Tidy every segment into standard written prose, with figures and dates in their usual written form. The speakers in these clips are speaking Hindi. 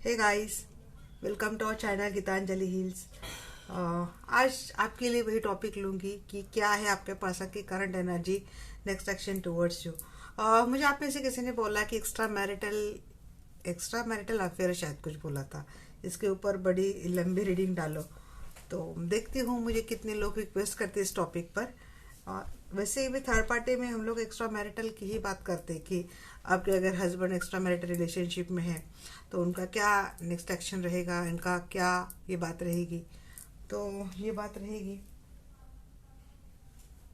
Hey guys, welcome to our channel Geetanjali hills. आज आपके लिए वही टॉपिक लूँगी कि क्या है आपके पर्सन की current energy, next action towards you. मुझे आप में से किसी ने बोला कि एक्स्ट्रा मैरिटल अफेयर शायद कुछ बोला था, इसके ऊपर बड़ी लंबी रीडिंग डालो। तो देखती हूँ मुझे कितने लोग रिक्वेस्ट करते इस टॉपिक पर। वैसे भी थर्ड पार्टी में हम लोग एक्स्ट्रा मैरिटल की ही बात करते हैं कि आपके अगर हस्बैंड एक्स्ट्रा मैरिटल रिलेशनशिप में है तो उनका क्या नेक्स्ट एक्शन रहेगा, इनका क्या ये बात रहेगी। तो ये बात रहेगी,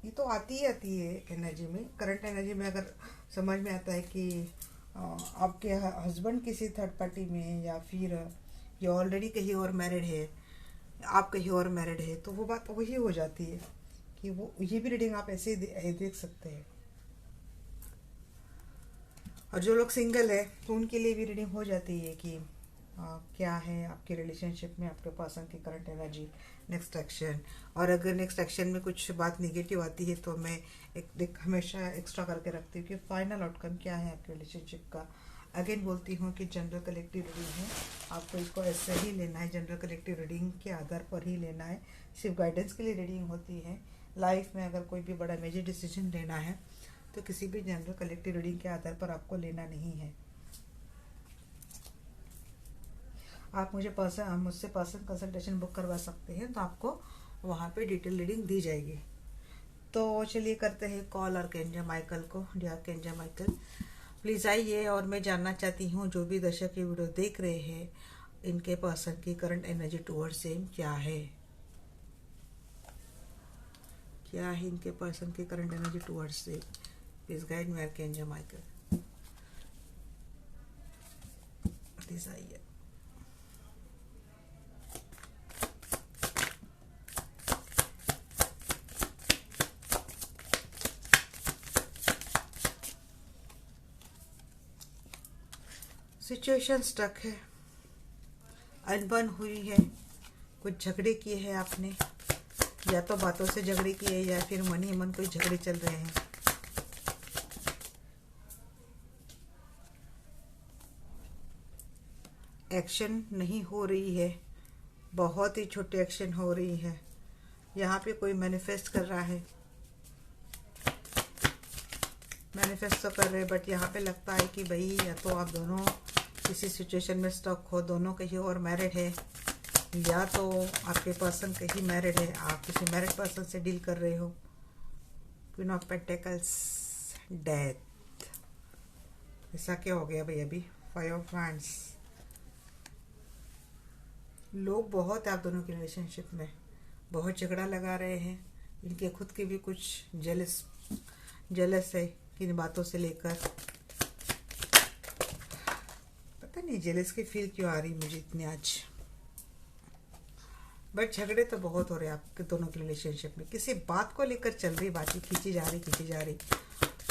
ये तो आती है एनर्जी में, करंट एनर्जी में अगर समझ में आता है कि आपके हस्बैंड किसी थर्ड पार्टी में है या फिर ये ऑलरेडी कहीं और मैरिड है, आप कहीं और मैरिड है, तो वो बात वही हो जाती है कि वो ये भी रीडिंग आप ऐसे ही देख सकते हैं। और जो लोग सिंगल है तो उनके लिए भी रीडिंग हो जाती है कि क्या है आपके रिलेशनशिप में आपके पर्सन की करंट एनर्जी, नेक्स्ट एक्शन। और अगर नेक्स्ट एक्शन में कुछ बात निगेटिव आती है तो मैं एक हमेशा एक्स्ट्रा करके रखती हूँ कि फाइनल आउटकम क्या है आपके रिलेशनशिप का। अगेन बोलती हूँ कि जनरल कलेक्टिव रीडिंग है, आपको इसको ऐसे ही लेना है, जनरल कलेक्टिव रीडिंग के आधार पर ही लेना है। सिर्फ गाइडेंस के लिए रीडिंग होती है। लाइफ में अगर कोई भी बड़ा मेजर डिसीजन लेना है तो किसी भी जनरल कलेक्टिव रीडिंग के आधार पर आपको लेना नहीं है। आप मुझसे पर्सन कंसल्टेशन बुक करवा सकते हैं, तो आपको वहाँ पे डिटेल रीडिंग दी जाएगी। तो चलिए करते हैं कॉल आर्कएंजल माइकल को। डियर आर्कएंजल माइकल, प्लीज़ आइए। और मैं जानना चाहती हूँ जो भी दर्शक ये वीडियो देख रहे हैं, इनके पर्सन की करंट एनर्जी टुवर्ड्स सेम क्या है, क्या है इनके पर्सन की current energy towards same. Please guide me archangel Michael, please आइए। सिचुएशन स्टक है, अनबन हुई है, कुछ झगड़े किए हैं आपने, या तो बातों से झगड़े किए या फिर मन ही मन कोई झगड़े चल रहे हैं। एक्शन नहीं हो रही है, बहुत ही छोटी एक्शन हो रही है। यहाँ पे कोई मैनिफेस्ट कर रहा है, मैनिफेस्ट तो कर रहे हैं, बट यहाँ पे लगता है कि भाई या तो आप दोनों किसी सिचुएशन में स्टक हो, दोनों कहीं और मैरिड है, या तो आपके पर्सन कहीं मैरिड है, आप किसी मैरिड पर्सन से डील कर रहे हो। क्वीन ऑफ पेंटिकल्स, डेथ, ऐसा क्या हो गया भाई अभी। फाइव ऑफ हैंड्स, लोग बहुत है आप दोनों के रिलेशनशिप में, बहुत झगड़ा लगा रहे हैं। इनके खुद के भी कुछ जेलस है किन बातों से लेकर, पता नहीं जेलस की फील क्यों आ रही मुझे इतनी आज। बट झगड़े तो बहुत हो रहे हैं आपके दोनों के रिलेशनशिप में, किसी बात को लेकर चल रही बातें, खींची जा रही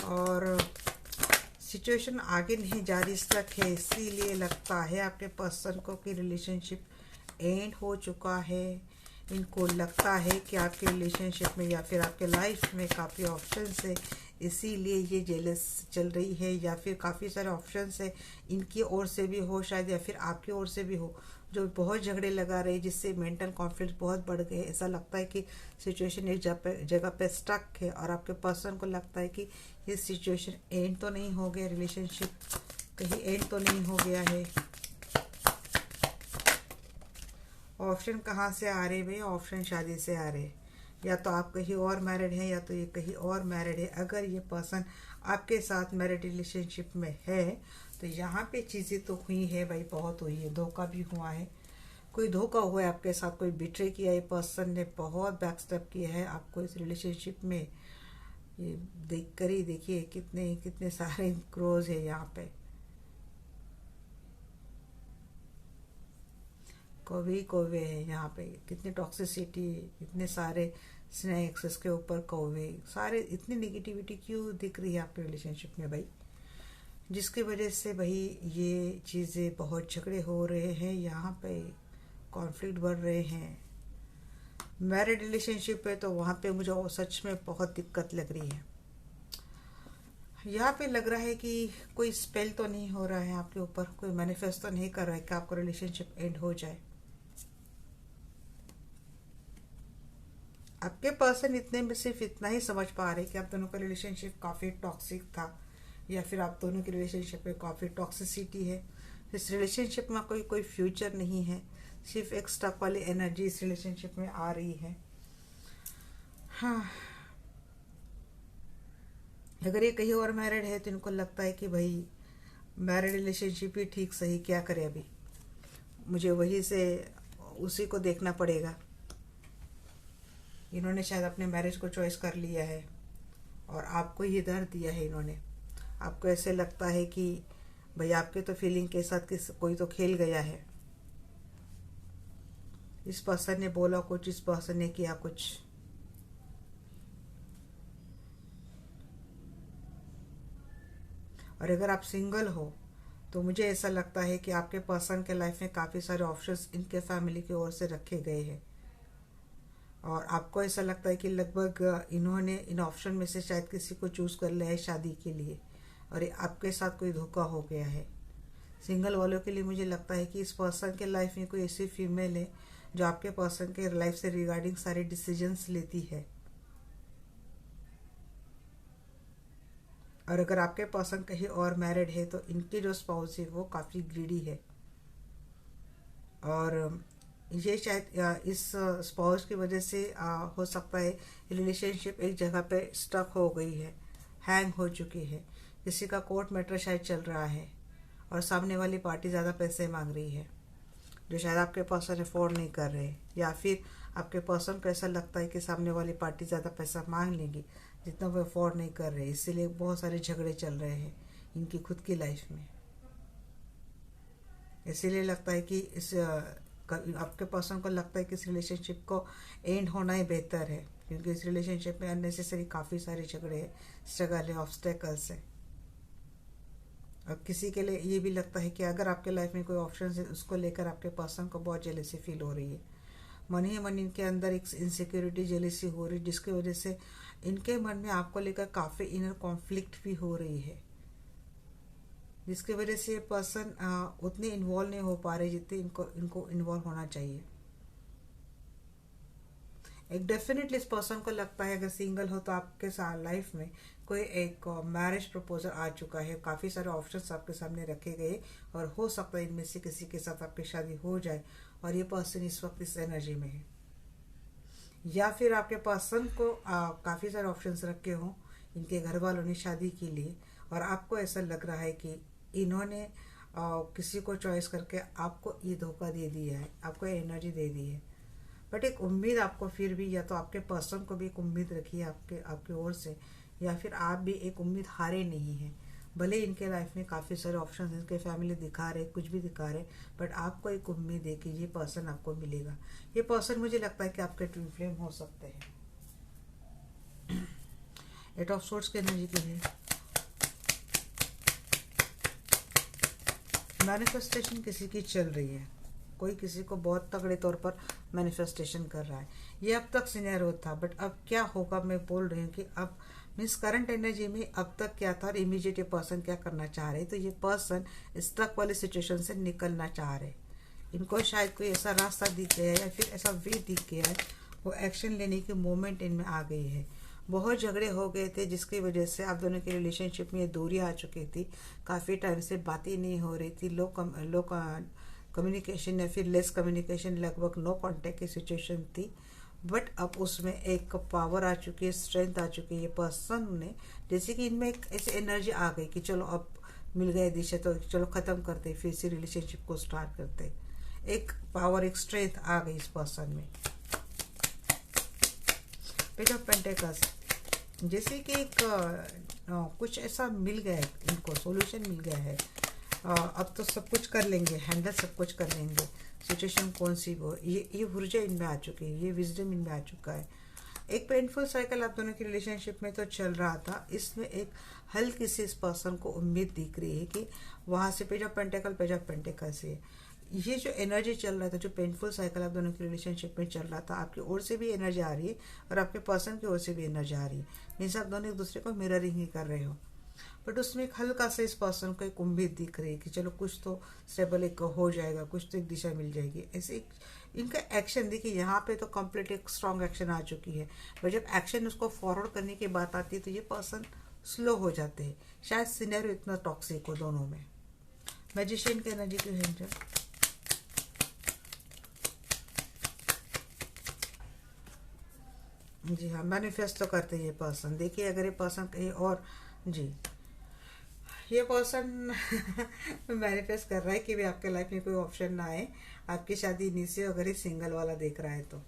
और सिचुएशन आगे नहीं जा रही, स्टक है। इसीलिए लगता है आपके पर्सन को कि रिलेशनशिप एंड हो चुका है। इनको लगता है कि आपके रिलेशनशिप में या फिर आपके लाइफ में काफ़ी ऑप्शंस है, इसीलिए ये जेलस चल रही है, या फिर काफ़ी सारे ऑप्शंस है, इनकी ओर से भी हो शायद या फिर आपकी ओर से भी हो, जो बहुत झगड़े लगा रहे हैं, जिससे मेंटल कॉन्फ्लिक्ट बहुत बढ़ गए। ऐसा लगता है कि सिचुएशन एक जगह पे स्टक है और आपके पर्सन को लगता है कि ये सिचुएशन एंड तो नहीं हो गया, रिलेशनशिप कहीं एंड तो नहीं हो गया है। ऑप्शन कहाँ से आ रहे भाई, ऑप्शन शादी से आ रहे, या तो आप कहीं और मैरिड हैं या तो ये कहीं और मैरिड है। अगर ये पर्सन आपके साथ मैरिड रिलेशनशिप में है तो यहाँ पे चीज़ें तो हुई है भाई, बहुत हुई है, धोखा भी हुआ है, कोई धोखा हुआ है आपके साथ, कोई बिट्रे किया है, पर्सन ने बहुत बैकस्टेप किया है आपको इस रिलेशनशिप में। ये देख कर ही देखिए कितने कितने सारे क्रोज है यहाँ पे, कौवे है यहाँ पे, कितनी टॉक्सिसिटी, इतने सारे स्नैक्स, इसके ऊपर कौवे, सारे इतनी निगेटिविटी क्यों दिख रही है आपके रिलेशनशिप में भाई, जिसकी वजह से भाई ये चीज़ें बहुत झगड़े हो रहे हैं, यहाँ पे कॉन्फ्लिक्ट बढ़ रहे हैं। मैरिड रिलेशनशिप है तो वहाँ पे मुझे सच में बहुत दिक्कत लग रही है। यहाँ पे लग रहा है कि कोई स्पेल तो नहीं हो रहा है आपके ऊपर, कोई मैनिफेस्ट तो नहीं कर रहा है कि आपका रिलेशनशिप एंड हो जाए। आपके पर्सन इतने में सिर्फ इतना ही समझ पा रहे कि आप दोनों का रिलेशनशिप काफ़ी टॉक्सिक था, या फिर आप दोनों के रिलेशनशिप में काफ़ी टॉक्सिसिटी है। इस रिलेशनशिप में कोई कोई फ्यूचर नहीं है, सिर्फ एक स्टक वाली एनर्जी इस रिलेशनशिप में आ रही है। हाँ, अगर ये कहीं और मैरिड है तो इनको लगता है कि भाई मैरिड रिलेशनशिप ही ठीक सही, क्या करे अभी, मुझे वही से उसी को देखना पड़ेगा। इन्होंने शायद अपने मैरिज को चॉइस कर लिया है और आपको ये दर्द दिया है इन्होंने। आपको ऐसे लगता है कि भाई आपके तो फीलिंग के साथ कोई तो खेल गया है। इस पर्सन ने बोला कुछ, इस पर्सन ने किया कुछ। और अगर आप सिंगल हो तो मुझे ऐसा लगता है कि आपके पर्सन के लाइफ में काफ़ी सारे ऑप्शंस इनके फैमिली की ओर से रखे गए हैं, और आपको ऐसा लगता है कि लगभग इन्होंने इन ऑप्शन में से शायद किसी को चूज़ कर लिया है शादी के लिए, और आपके साथ कोई धोखा हो गया है। सिंगल वालों के लिए मुझे लगता है कि इस पर्सन के लाइफ में कोई ऐसी फीमेल है जो आपके पर्सन के लाइफ से रिगार्डिंग सारे डिसीजंस लेती है। और अगर आपके पर्सन कहीं और मैरिड है तो इनके जो स्पाउस है वो काफ़ी ग्रीडी है, और ये शायद इस स्पाउस की वजह से हो सकता है रिलेशनशिप एक जगह पे स्टक हो गई है, हैंग हो चुकी है। किसी का कोर्ट मैटर शायद चल रहा है और सामने वाली पार्टी ज़्यादा पैसे मांग रही है जो शायद आपके पर्सन अफोर्ड नहीं कर रहे, या फिर आपके पर्सन को ऐसा लगता है कि सामने वाली पार्टी ज़्यादा पैसा मांग लेगी जितना वो अफोर्ड नहीं कर रहे, इसीलिए बहुत सारे झगड़े चल रहे हैं इनकी खुद की लाइफ में। इसीलिए लगता है कि इस आपके पर्सन को लगता है कि इस रिलेशनशिप को एंड होना ही बेहतर है, क्योंकि इस रिलेशनशिप में अननेसेसरी काफ़ी सारे झगड़े हैं, स्ट्रगल है, ऑब्स्टेकल्स है। और किसी के लिए ये भी लगता है कि अगर आपके लाइफ में कोई ऑप्शन है उसको लेकर आपके पर्सन को बहुत जेलेसी फील हो रही है। मन ही मन इनके अंदर एक इनसिक्योरिटी, जेलेसी हो रही है, जिसकी वजह से इनके मन में आपको लेकर काफ़ी इनर कॉन्फ्लिक्ट भी हो रही है, जिसकी वजह से पर्सन उतने इन्वॉल्व नहीं हो पा रहे जितने इनको इन्वॉल्व होना चाहिए। एक डेफिनेटली इस पर्सन को लगता है अगर सिंगल हो तो आपके साथ लाइफ में कोई एक मैरिज प्रपोजल आ चुका है, काफ़ी सारे ऑप्शंस आपके सामने रखे गए, और हो सकता है इनमें से किसी के साथ आपकी शादी हो जाए, और ये पर्सन इस वक्त इस एनर्जी में है। या फिर आपके पर्सन को काफ़ी सारे ऑप्शंस रखे हों इनके घर वालों ने शादी के लिए, और आपको ऐसा लग रहा है कि इन्होंने किसी को चॉइस करके आपको ये धोखा दे दिया है, आपको ये एनर्जी दे दी है। बट एक उम्मीद आपको फिर भी, या तो आपके पर्सन को भी एक उम्मीद रखी है आपके ओर से, या फिर आप भी एक उम्मीद हारे नहीं हैं। भले इनके लाइफ में काफ़ी सारे ऑप्शन इनके फैमिली दिखा रहे, कुछ भी दिखा रहे, बट आपको एक उम्मीद है कि ये पर्सन आपको मिलेगा। ये पर्सन मुझे लगता है कि आपके ट्विन फ्लेम हो सकते हैं। 8 ऑफ सोर्ड्स की एनर्जी की है। मैनिफेस्टेशन किसी की चल रही है, कोई किसी को बहुत तगड़े तौर पर मैनिफेस्टेशन कर रहा है। ये अब तक सिनेरियो था, बट अब क्या होगा मैं बोल रही हूँ कि अब मीन्स करंट एनर्जी में अब तक क्या था और इमीडिएट ये पर्सन क्या करना चाह रहे, तो ये पर्सन स्ट्रक वाली सिचुएशन से निकलना चाह रहे। इनको शायद कोई ऐसा रास्ता दिख गया है या फिर ऐसा वे दिख गया है, वो एक्शन लेने की मोमेंट इनमें आ गई है। बहुत झगड़े हो गए थे जिसकी वजह से आप दोनों के रिलेशनशिप में दूरी आ चुकी थी, काफ़ी टाइम से बातें नहीं हो रही थी, लो कम्युनिकेशन या फिर लेस कम्युनिकेशन, लगभग नो कांटेक्ट की सिचुएशन थी। बट अब उसमें एक पावर आ चुकी है, स्ट्रेंथ आ चुकी है। ये पर्सन ने जैसे कि इनमें एक ऐसी एनर्जी आ गई कि चलो अब मिल गए दिशा, तो चलो ख़त्म करते, फिर से रिलेशनशिप को स्टार्ट करते। एक पावर, एक स्ट्रेंथ आ गई इस पर्सन में। पेज ऑफ पेंटिकल्स, जैसे कि एक कुछ ऐसा मिल गया है इनको, सॉल्यूशन मिल गया है। अब तो सब कुछ कर लेंगे, हैंडल सब कुछ कर लेंगे, सिचुएशन कौन सी वो, ये ऊर्जा इनमें आ चुकी है, ये विजडम इनमें आ चुका है। एक पेनफुल साइकिल आप दोनों की रिलेशनशिप में तो चल रहा था, इसमें एक हल्की सी इस पर्सन को उम्मीद दिख रही है कि वहाँ से पेज ऑफ पेंटिकल से ये जो एनर्जी चल रहा था, जो पेनफुल साइकिल आप दोनों की रिलेशनशिप में चल रहा था, आपकी ओर से भी एनर्जी आ रही है और आपके पर्सन की ओर से भी एनर्जी आ रही है। मीन्स आप दोनों एक दूसरे को मिररिंग ही कर रहे हो। बट उसमें एक हल्का सा इस पर्सन को एक उम्मीद दिख रही है कि चलो कुछ तो स्टेबल एक हो जाएगा, कुछ तो एक दिशा मिल जाएगी। ऐसे एक इनका एक्शन देखिए, यहाँ पे तो कंप्लीट एक स्ट्रॉन्ग एक्शन आ चुकी है, बट जब एक्शन उसको फॉरवर्ड करने की बात आती है तो ये पर्सन स्लो हो जाते हैं। शायद सिनेरियो इतना टॉक्सिक हो दोनों में। मैजिशियन की एनर्जी क्यों है? जी हाँ, मैनिफेस्ट तो करते हैं ये पर्सन। देखिए अगर ये पर्सन कहीं और, जी, ये पर्सन मैनिफेस्ट कर रहा है कि भी आपके लाइफ में कोई ऑप्शन ना आए, आपकी शादी नहीं से, अगर ये सिंगल वाला देख रहा है तो।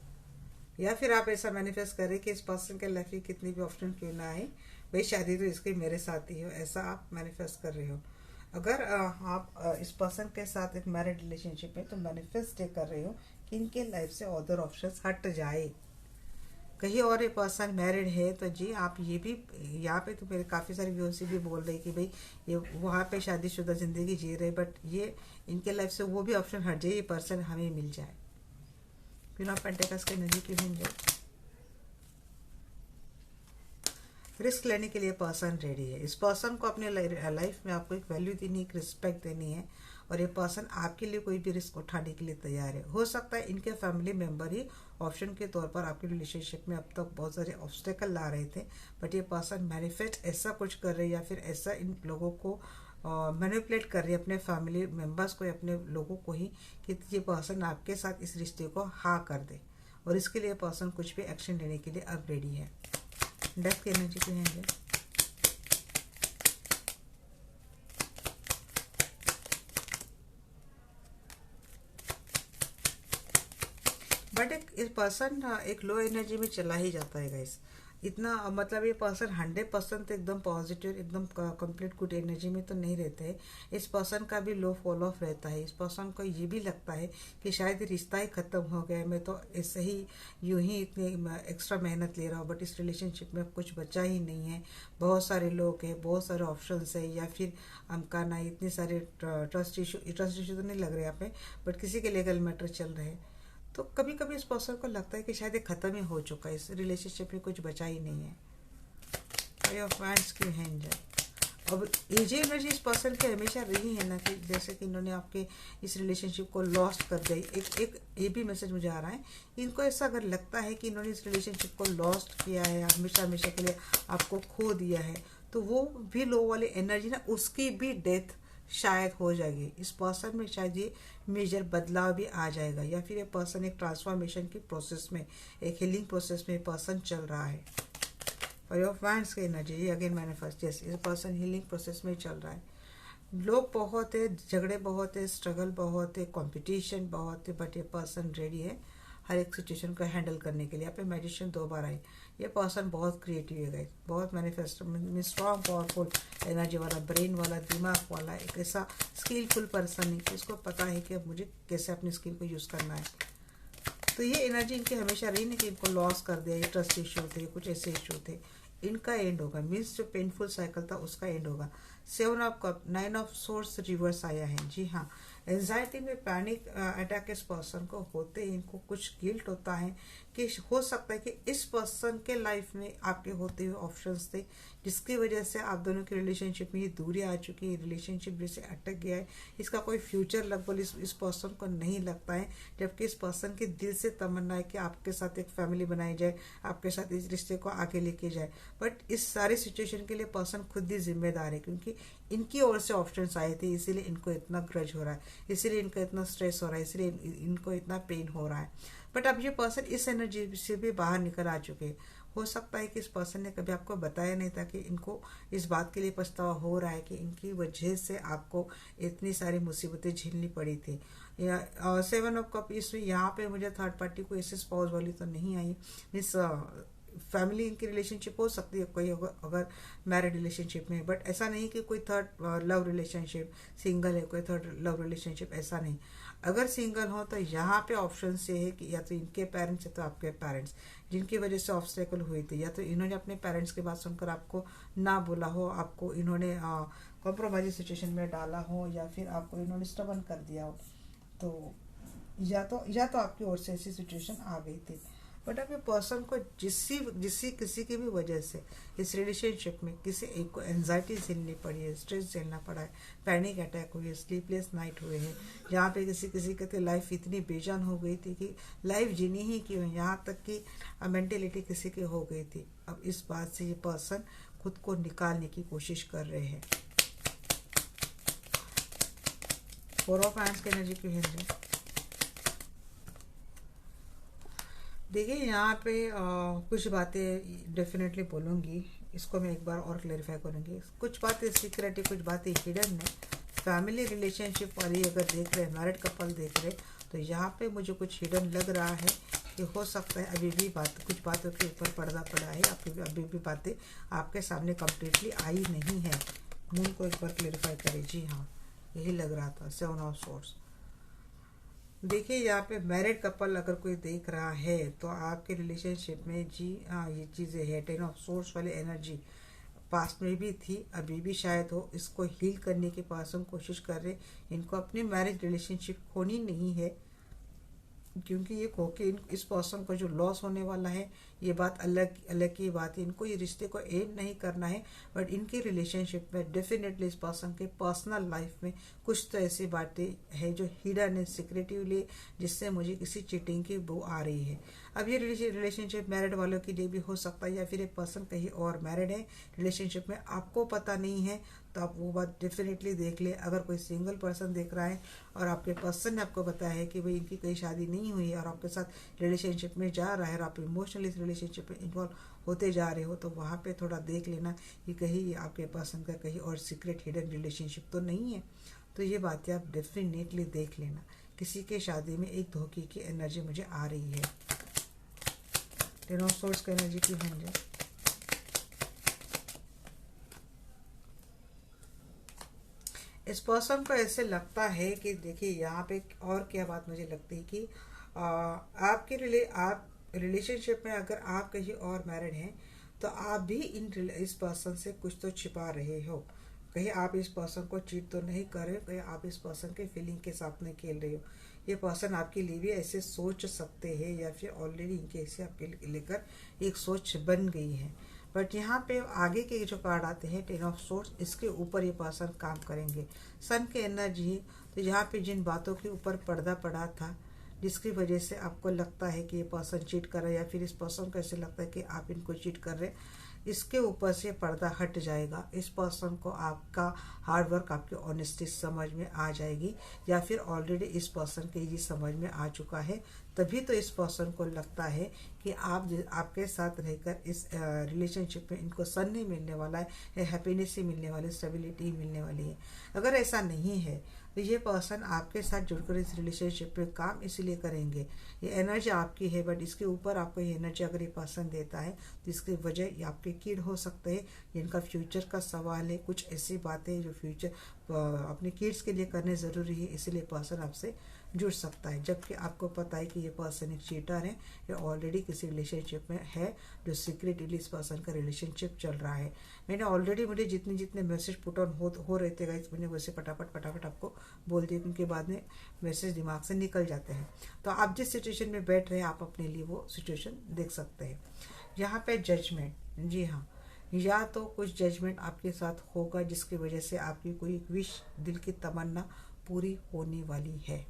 या फिर आप ऐसा मैनिफेस्ट करें कि इस पर्सन के लाइफ में कितनी भी ऑप्शन क्यों ना आए, भाई शादी तो इसकी मेरे साथ ही हो, ऐसा आप मैनिफेस्ट कर रहे हो। अगर आप इस पर्सन के साथ एक मैरिड रिलेशनशिप में, तो मैनिफेस्ट ये कर रहे हो कि इनके लाइफ से अदर ऑप्शंस हट जाए। कहीं और ये पर्सन मैरिड है तो जी आप ये भी, यहाँ पे तो मेरे काफ़ी सारे व्यूअर्स भी बोल रहे कि भाई ये वहाँ पे शादीशुदा ज़िंदगी जी रहे, बट ये इनके लाइफ से वो भी ऑप्शन हट जाए, ये पर्सन हमें मिल जाए। क्वीन ऑफ पेंटिकल्स के नज़दीक मिल जाए। रिस्क लेने के लिए पर्सन रेडी है। इस पर्सन को अपने लाइफ में आपको एक वैल्यू देनी, एक रिस्पेक्ट देनी है, और ये पर्सन आपके लिए कोई भी रिस्क उठाने के लिए तैयार है। हो सकता है इनके फैमिली मेंबर ही ऑप्शन के तौर पर आपके रिलेशनशिप में अब तक बहुत सारे ऑब्स्टेकल ला रहे थे, बट ये पर्सन मैनिफेस्ट ऐसा कुछ कर रहे हैं, या फिर ऐसा इन लोगों को मैनिपुलेट कर रही है, अपने फैमिली मेंबर्स को या अपने लोगों को ही, कि ये पर्सन आपके साथ इस रिश्ते को हाँ कर दे, और इसके लिए पर्सन कुछ भी एक्शन लेने के लिए अब रेडी है। डेथ की एनर्जी की है। बट एक पर्सन एक लो एनर्जी में चला ही जाता है गाइस। इतना मतलब ये पर्सन 100% तो एकदम पॉजिटिव, एकदम कंप्लीट गुड एनर्जी में तो नहीं रहते हैं। इस पर्सन का भी लो फॉल ऑफ रहता है। इस पर्सन को ये भी लगता है कि शायद रिश्ता ही ख़त्म हो गया है, मैं तो ऐसे ही यूं ही इतनी एक्स्ट्रा मेहनत ले रहा हूँ, बट इस रिलेशनशिप में कुछ बचा ही नहीं है। बहुत सारे लोग हैं, बहुत सारे ऑप्शंस है, या फिर हमका ना इतने सारे ट्रस्ट इशू तो नहीं लग रहे यहाँ पे, बट किसी के लीगल मैटर चल रहे हैं। तो कभी कभी इस पर्सन को लगता है कि शायद ये ख़त्म ही हो चुका है, इस रिलेशनशिप में कुछ बचा ही नहीं है। फाइव ऑफ वांड्स की हैंड है। अब ये जो एनर्जी इस पर्सन की हमेशा रही है ना, कि जैसे कि इन्होंने आपके इस रिलेशनशिप को लॉस्ट कर दिया। एक ये भी मैसेज मुझे आ रहा है, इनको ऐसा अगर लगता है कि इन्होंने इस रिलेशनशिप को लॉस्ट किया है, हमेशा हमेशा के लिए आपको खो दिया है, तो वो भी लो वाली एनर्जी ना, उसकी भी डेथ शायद हो जाएगी। इस पर्सन में शायद ये मेजर बदलाव भी आ जाएगा, या फिर ये पर्सन एक ट्रांसफॉर्मेशन की प्रोसेस में, एक हीलिंग प्रोसेस में पर्सन चल रहा है। फाइव ऑफ वांड्स की एनर्जी, ये अगेन मैनिफेस्ट, यस, ये पर्सन हीलिंग प्रोसेस में चल रहा है। लोग बहुत है, झगड़े बहुत है, स्ट्रगल बहुत है, कंपटीशन बहुत है, बट ये पर्सन रेडी है हर एक सिचुएशन को हैंडल करने के लिए। यहाँ पे मैजिशियन 2 बार आई। ये पर्सन बहुत क्रिएटिव है गाइस, बहुत मैनिफेस्ट में स्ट्रॉन्ग पावरफुल एनर्जी वाला, ब्रेन वाला, दिमाग वाला, एक ऐसा स्किलफुल पर्सन है कि इसको पता है कि अब मुझे कैसे अपनी स्किल को यूज़ करना है। तो ये एनर्जी इनकी हमेशा रही नहीं कि इनको लॉस कर दिया, ये ट्रस्ट इशू थे, कुछ ऐसे इशू थे, इनका एंड होगा। मीन्स जो पेनफुल साइकिल था उसका एंड होगा। 7 of cup, 9 of source reverse आया है। जी हाँ, एंजाइटी में पैनिक अटैक इस पर्सन को होते हैं, इनको कुछ गिल्ट होता है कि हो सकता है कि इस पर्सन के लाइफ में आपके होते हुए ऑप्शंस थे, जिसकी वजह से आप दोनों की रिलेशनशिप में ये दूरी आ चुकी है, रिलेशनशिप जैसे अटक गया है, इसका कोई फ्यूचर लगभग इस पर्सन को नहीं लगता है। जबकि इस पर्सन के दिल से तमन्ना है कि आपके साथ एक फैमिली बनाई जाए, आपके साथ इस रिश्ते को आगे लेके जाए, बट इस सारी सिचुएशन के लिए पर्सन खुद ही जिम्मेदार है, क्योंकि इनकी ओर से ऑप्शंस आए थे, इसीलिए इनको इतना ग्रज हो रहा है, इसीलिए इनको इतना स्ट्रेस हो रहा है, इसीलिए इनको इतना पेन हो रहा है। बट अब ये पर्सन इस एनर्जी से भी बाहर निकल आ चुके हैं। हो सकता है कि इस पर्सन ने कभी आपको बताया नहीं था कि इनको इस बात के लिए पछतावा हो रहा है कि इनकी वजह से आपको इतनी सारी मुसीबतें झेलनी पड़ी थी। 7 ऑफ कप, इसमें यहाँ पे मुझे थर्ड पार्टी को ऐसे स्पाउस वाली तो नहीं आई। मीन्स फैमिली की रिलेशनशिप हो सकती है कोई अगर मैरिड रिलेशनशिप में, बट ऐसा नहीं कि कोई थर्ड लव रिलेशनशिप, सिंगल है कोई थर्ड लव रिलेशनशिप, ऐसा नहीं। अगर सिंगल हो तो यहाँ पे ऑप्शन से है कि या तो इनके पेरेंट्स या तो आपके पेरेंट्स, जिनकी वजह से ऑब्स्टेकल हुई थी, या तो इन्होंने अपने पेरेंट्स की बात सुनकर आपको ना बोला हो, आपको इन्होंने कॉम्प्रोमाइज सिचुएशन में डाला हो, या फिर आपको इन्होंने स्टबन कर दिया हो। तो या तो आपकी ओर से ऐसी सिचुएशन आ गई थी। बट अब ये पर्सन को जिसी जिसी किसी की भी वजह से इस रिलेशनशिप में किसी एक को एंजाइटी झेलनी पड़ी है, स्ट्रेस झेलना पड़ा है, पैनिक अटैक हुई है, स्लीपलेस नाइट हुए हैं, जहाँ पे किसी किसी के लाइफ इतनी बेजान हो गई थी कि लाइफ जीनी ही क्यों, यहाँ तक कि मेंटेलिटी किसी की हो गई थी। अब इस बात से ये पर्सन खुद को निकालने की कोशिश कर रहे हैं। 4 ऑफ हैंड्स की एनर्जी क्यों है? देखिए यहाँ पे कुछ बातें डेफिनेटली बोलूँगी, इसको मैं एक बार और क्लेरिफाई करूँगी। कुछ बातें सीक्रेट है, कुछ बातें हिडन है। फैमिली रिलेशनशिप वाली अगर देख रहे हैं, मैरिड कपल देख रहे, तो यहाँ पे मुझे कुछ हिडन लग रहा है कि हो सकता है अभी भी कुछ बातों के ऊपर पर्दा पड़ा है, अभी भी बातें आपके सामने कम्प्लीटली आई नहीं है। मून को एक बार क्लेरिफाई करें। जी हाँ, यही लग रहा था। 7 ऑफ सोर्स। देखिए यहाँ पे मैरिड कपल अगर कोई देख रहा है तो आपके रिलेशनशिप में जी हाँ ये चीज़ें है। 10 ऑफ सोर्स वाली एनर्जी पास्ट में भी थी, अभी भी शायद हो। इसको हील करने की पर्सन कोशिश कर रहे। इनको अपनी मैरिज रिलेशनशिप खोनी नहीं है, क्योंकि ये खो के इस पर्सन को जो लॉस होने वाला है ये बात अलग अलग की बात है। इनको ये रिश्ते को एंड नहीं करना है, बट इनकी रिलेशनशिप में डेफिनेटली इस पर्सन के पर्सनल लाइफ में कुछ तो ऐसी बातें हैं जो हिडन है सिक्रेटिवली, जिससे मुझे किसी चीटिंग की बू आ रही है। अब ये रिलेशनशिप मैरिड वालों के लिए भी हो सकता है, या फिर एक पर्सन कहीं और मैरिड है रिलेशनशिप में, आपको पता नहीं है, तो आप वो बात डेफिनेटली देख ले। अगर कोई सिंगल पर्सन देख रहा है और आपके पर्सन ने आपको बताया है कि भाई इनकी कहीं शादी नहीं हुई है और आपके साथ रिलेशनशिप में जा रहा है और आप इमोशनली इस रिलेशनशिप में इन्वॉल्व होते जा रहे हो, तो वहाँ पे थोड़ा देख लेना कि कहीं आपके पर्सन का कहीं और सीक्रेट हिडन रिलेशनशिप तो नहीं है। तो ये बातें आप डेफिनेटली देख लेना। किसी के शादी में एक धोखे की एनर्जी मुझे आ रही है। 10 ऑफ सोर्स की एनर्जी की होंगे। इस पर्सन को ऐसे लगता है कि देखिए यहाँ पे और क्या बात मुझे लगती है कि आप रिलेशनशिप में अगर आप कहीं और मैरिड हैं तो आप भी इस पर्सन से कुछ तो छिपा रहे हो। कहीं आप इस पर्सन को चीट तो नहीं कर रहे हो, कहीं आप इस पर्सन के फीलिंग के साथ में खेल रहे हो। ये पर्सन आपके लिए भी ऐसे सोच सकते हैं, या फिर ऑलरेडी इनके ऐसे आपके लेकर एक सोच बन गई है। बट यहाँ पे आगे के जो कार्ड आते हैं 10 ऑफ सोर्स, इसके ऊपर ये पर्सन काम करेंगे। सन की एनर्जी, तो यहाँ पे जिन बातों के ऊपर पर्दा पड़ा था जिसकी वजह से आपको लगता है कि ये पर्सन चीट कर रहा है, या फिर इस पर्सन को ऐसे लगता है कि आप इनको चीट कर रहे हैं, इसके ऊपर से पर्दा हट जाएगा। इस पर्सन को आपका हार्डवर्क, आपकी ऑनेस्टी समझ में आ जाएगी, या फिर ऑलरेडी इस पर्सन के ये समझ में आ चुका है। तभी तो इस पर्सन को लगता है कि आपके साथ रहकर इस रिलेशनशिप में इनको सन नहीं मिलने वाला है, हैप्पीनेस ही मिलने वाली, स्टेबिलिटी ही मिलने वाली है। अगर ऐसा नहीं है तो ये पर्सन आपके साथ जुड़कर इस रिलेशनशिप में काम इसलिए करेंगे। ये एनर्जी आपकी है, बट इसके ऊपर आपको ये एनर्जी अगर ये पर्सन देता है तो इसकी वजह ये आपके किड हो सकते हैं, जिनका फ्यूचर का सवाल है। कुछ ऐसी बातें जो फ्यूचर अपने किड्स के लिए करने ज़रूरी है, इसीलिए पर्सन आपसे जुड़ सकता है। जबकि आपको पता है कि ये पर्सन एक चीटर है, ये ऑलरेडी किसी रिलेशनशिप में है, जो सीक्रेटली इस पर्सन का रिलेशनशिप चल रहा है। मैंने ऑलरेडी मुझे जितने मैसेज पुट ऑन हो रहे थे गाइस, मैंने वैसे फटाफट आपको बोल दिया, क्योंकि बाद में मैसेज दिमाग से निकल जाते हैं। तो आप जिस सिचुएशन में बैठ रहे हैं आप अपने लिए वो सिचुएशन देख सकते हैं। यहाँ पे जजमेंट, जी हाँ, या तो कुछ जजमेंट आपके साथ होगा जिसकी वजह से आपकी कोई विश, दिल की तमन्ना पूरी होने वाली है।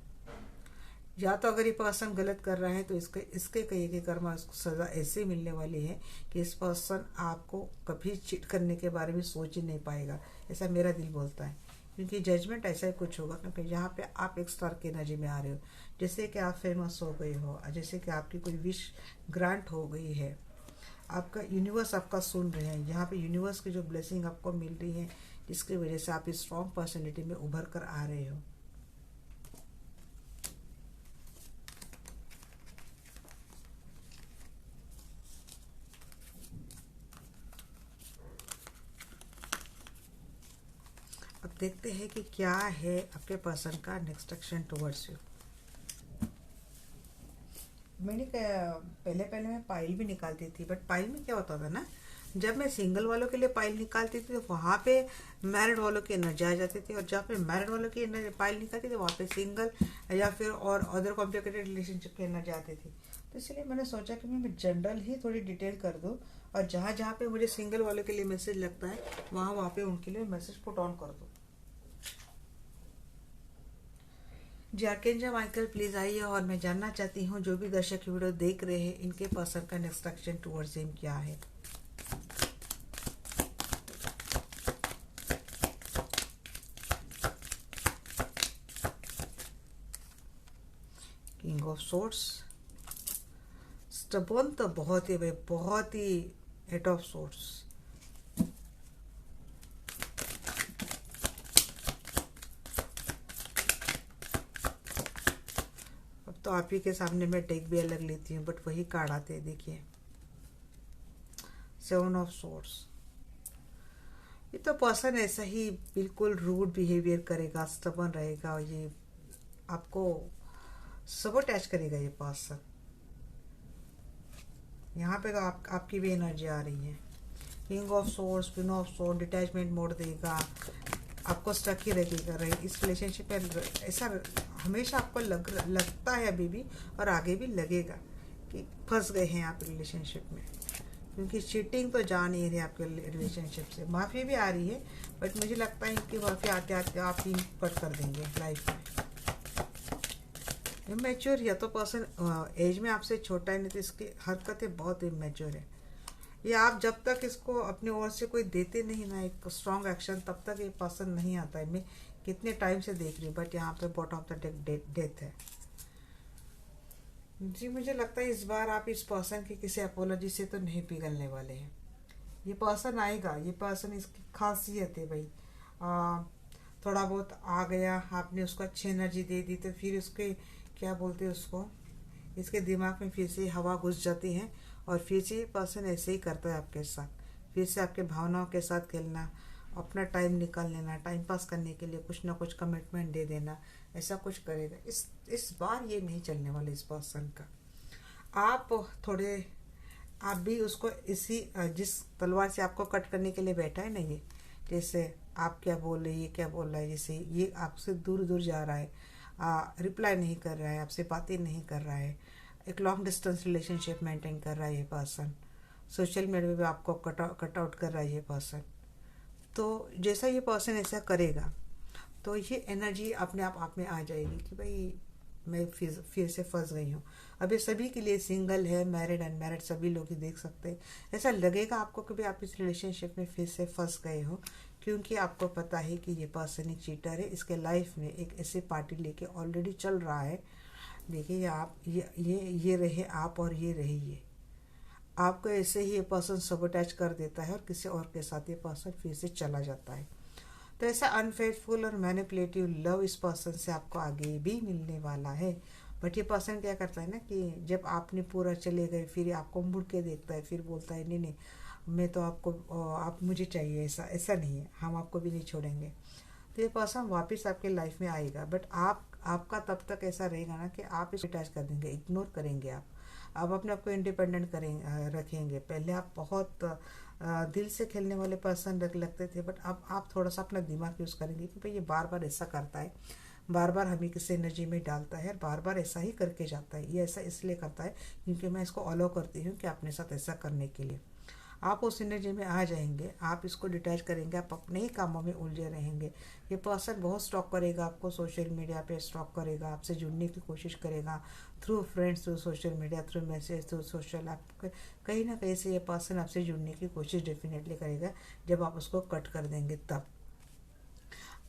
या तो अगर ये पर्सन गलत कर रहा है तो इसके कई के कर्म सज़ा ऐसे मिलने वाली है कि इस पर्सन आपको कभी चीट करने के बारे में सोच ही नहीं पाएगा, ऐसा मेरा दिल बोलता है। क्योंकि जजमेंट ऐसा ही कुछ होगा, क्योंकि यहाँ पे आप एक स्टार की एनर्जी में आ रहे हो, जैसे कि आप फेमस हो गए हो, जैसे कि आपकी कोई विश ग्रांट हो गई है, आपका यूनिवर्स आपका सुन रहे हैं। यहाँ पे यूनिवर्स की जो ब्लेसिंग आपको मिल रही है, जिसकी वजह से आप इस स्ट्रॉन्ग पर्सनैलिटी में उभर कर आ रहे हो। अब देखते हैं कि क्या है आपके पर्सन का नेक्स्ट एक्शन टुवर्ड्स यू। मैंने पहले मैं पाइल भी निकालती थी, बट पाइल में क्या होता था ना, जब मैं सिंगल वालों के लिए पाइल निकालती थी तो वहाँ पे मैरिड वालों की एनर्जी आ जाती थी, और जहाँ पे मैरिड वालों की पाइल निकालती थी वहाँ पे सिंगल या फिर और अदर कॉम्प्लिकेटेड रिलेशनशिप की एनर्जी आती थी। तो इसलिए मैंने सोचा कि मैं जनरल ही थोड़ी डिटेल कर दूँ, और जहाँ जहाँ पे मुझे सिंगल वालों के लिए मैसेज लगता है वहाँ वहाँ पे उनके लिए मैसेज पुट ऑन कर दूँ। जी आर्केंजा माइकल प्लीज़ आइए, और मैं जानना चाहती हूँ जो भी दर्शक वीडियो देख रहे हैं इनके पर्सन का इंस्ट्रक्शन टूवर्ड्स हिम क्या है। किंग ऑफ सोर्ड्स, स्टबर्न तो बहुत ही भाई, बहुत ही। एट ऑफ सोर्ड्स, अब तो आप ही के सामने मैं टेक भी अलग लेती हूँ, बट वही कार्ड आते हैं देखिए। सेवन ऑफ सोर्ड्स, ये तो पर्सन ऐसा ही बिल्कुल रूड बिहेवियर करेगा, स्टबर्न रहेगा, और ये आपको सब अटैच करेगा ये पर्सन। यहाँ पे तो आपकी भी एनर्जी आ रही है। King of swords, queen of sword, detachment mode देगा, आपको स्टक ही रहेगा रही इस रिलेशनशिप में। ऐसा हमेशा आपको लगता है अभी भी, और आगे भी लगेगा कि फंस गए हैं आप रिलेशनशिप में, क्योंकि चीटिंग तो जा नहीं रही आपके रिलेशनशिप से। माफ़ी भी आ रही है, बट मुझे लगता है कि माफ़ी आते आते आप ही कट कर देंगे लाइफ में। इमेच्योर, या तो पर्सन एज में आपसे छोटा है, नहीं तो इसकी हरकतें बहुत इमेच्योर है। ये आप जब तक इसको अपनी ओर से कोई देते नहीं ना एक स्ट्रॉन्ग एक्शन, तब तक ये पर्सन नहीं आता है। मैं कितने टाइम से देख रही हूँ, बट यहाँ पे बॉटम ऑफ द डेथ है। जी मुझे लगता है इस बार आप इस पर्सन की किसी अपोलॉजी से तो नहीं पिघलने वाले हैं। ये पर्सन आएगा, ये पर्सन, इसकी खासियत है भाई, थोड़ा बहुत आ गया, आपने उसको अच्छी एनर्जी दे दी, तो फिर उसके क्या बोलते हैं उसको, इसके दिमाग में फिर से हवा घुस जाती है, और फिर से ये पर्सन ऐसे ही करता है आपके साथ, फिर से आपके भावनाओं के साथ खेलना, अपना टाइम निकाल लेना, टाइम पास करने के लिए कुछ ना कुछ कमिटमेंट दे देना, ऐसा कुछ करेगा। इस बार ये नहीं चलने वाला इस पर्सन का। आप थोड़े, आप भी उसको इसी जिस तलवार से आपको कट करने के लिए बैठा है ना, ये जैसे आप क्या बोल रहे हैं, ये क्या बोल रहा है, जैसे ये आपसे दूर दूर जा रहा है, रिप्लाई नहीं कर रहा है, आपसे बातें नहीं कर रहा है, एक लॉन्ग डिस्टेंस रिलेशनशिप मेंटेन कर रहा है ये पर्सन, सोशल मीडिया पे आपको कट आउट कर रहा है ये पर्सन। तो जैसा ये पर्सन ऐसा करेगा, तो ये एनर्जी अपने आप में आ जाएगी कि भाई मैं फिर से फंस गई हूँ। अब ये सभी के लिए, सिंगल है, मैरिड, अनमैरिड, सभी लोग ही देख सकते हैं। ऐसा लगेगा आपको कि भाई आप इस रिलेशनशिप में फिर से फंस गए हो, क्योंकि आपको पता है कि ये पर्सन एक चीटर है, इसके लाइफ में एक ऐसी पार्टी लेके ऑलरेडी चल रहा है। देखिए आप ये रहे आप, और ये रहे ये, आपको ऐसे ही ये पर्सन सबअटैच कर देता है, और किसी और के साथ ये पर्सन फिर से चला जाता है। तो ऐसा अनफेथफुल और मैनिपुलेटिव लव इस पर्सन से आपको आगे भी मिलने वाला है। बट ये पर्सन क्या करता है ना कि जब आपने पूरा चले गए, फिर आपको मुड़ के देखता है, फिर बोलता है नहीं नहीं, मैं तो आपको, आप मुझे चाहिए, ऐसा ऐसा नहीं है, हम आपको भी नहीं छोड़ेंगे। तो ये पर्सन वापस आपके लाइफ में आएगा, बट आपका तब तक ऐसा रहेगा ना कि आप इसको अटैच कर देंगे, इग्नोर करेंगे आप अपने आप को इंडिपेंडेंट करेंगे, रखेंगे। पहले आप बहुत दिल से खेलने वाले पर्सन लगते थे, बट अब आप थोड़ा सा अपना दिमाग यूज़ करेंगे कि भाई ये बार बार ऐसा करता है, बार बार हमें किसी एनर्जी में डालता है, बार बार ऐसा ही करके जाता है। ये ऐसा इसलिए करता है क्योंकि मैं इसको अलाउ करती हूँ कि अपने साथ ऐसा करने के लिए। आप उस एनर्जी में आ जाएंगे, आप इसको डिटैच करेंगे, आप अपने ही कामों में उलझे रहेंगे। ये पर्सन बहुत स्टॉक करेगा आपको, सोशल मीडिया पे स्टॉक करेगा, आपसे जुड़ने की कोशिश करेगा, through friends, through social media, through message, through social, आप कहीं ना कहीं से ये पर्सन आपसे जुड़ने की कोशिश डेफिनेटली करेगा। जब आप उसको कट कर देंगे तब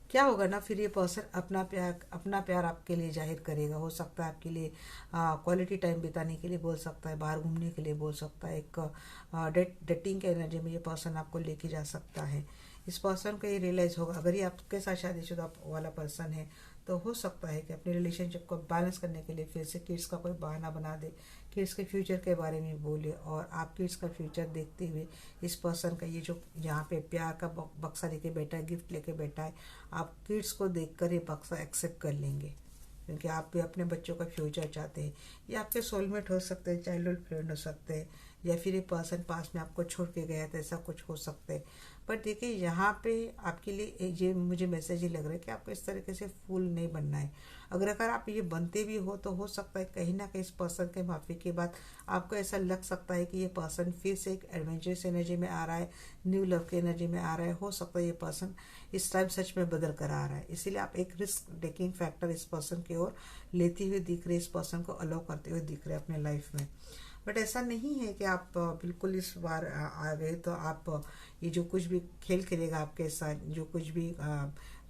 क्या होगा ना, फिर ये पर्सन अपना प्यार आपके लिए जाहिर करेगा। हो सकता है आपके लिए क्वालिटी टाइम बिताने के लिए बोल सकता है, बाहर घूमने के लिए बोल सकता है, एक डेटिंग के एनर्जी में ये पर्सन आपको लेके जा सकता है। इस पर्सन को ये रियलाइज़ होगा, अगर ये आपके साथ शादीशुदा वाला पर्सन है, तो हो सकता है कि अपने रिलेशनशिप को बैलेंस करने के लिए फिर से किड्स का कोई बहाना बना दे, किड्स के फ्यूचर के बारे में बोले, और आप किड्स का फ्यूचर देखते हुए इस पर्सन का ये जो यहाँ पे प्यार का बक्सा लेके बैठा है, गिफ्ट लेके बैठा है, आप किड्स को देखकर ये बक्सा एक्सेप्ट कर लेंगे, क्योंकि आप भी अपने बच्चों का फ्यूचर चाहते हैं। ये आपके सोलमेट हो सकते हैं, चाइल्डहुड फ्रेंड हो सकते हैं, या फिर ये पर्सन पास में आपको छोड़ के गया तो ऐसा कुछ हो सकता है। पर देखिए यहाँ पे आपके लिए ये मुझे मैसेज ही लग रहा है कि आपको इस तरीके से फूल नहीं बनना है। अगर आप ये बनते भी हो तो हो सकता है कहीं ना कहीं इस पर्सन के माफ़ी के बाद आपको ऐसा लग सकता है कि ये पर्सन फिर से एक एडवेंचरस एनर्जी में आ रहा है, न्यू लव की एनर्जी में आ रहा है। हो सकता है ये पर्सन इस टाइम सच में बदल कर आ रहा है, इसीलिए आप एक रिस्क टेकिंग फैक्टर इस पर्सन की ओर लेती हुई दिख रही, इस पर्सन को अलाउ करते हुए दिख रहे अपने लाइफ में। बट ऐसा नहीं है कि आप बिल्कुल इस बार आ गए तो आप ये जो कुछ भी खेल खेलेगा आपके साथ, जो कुछ भी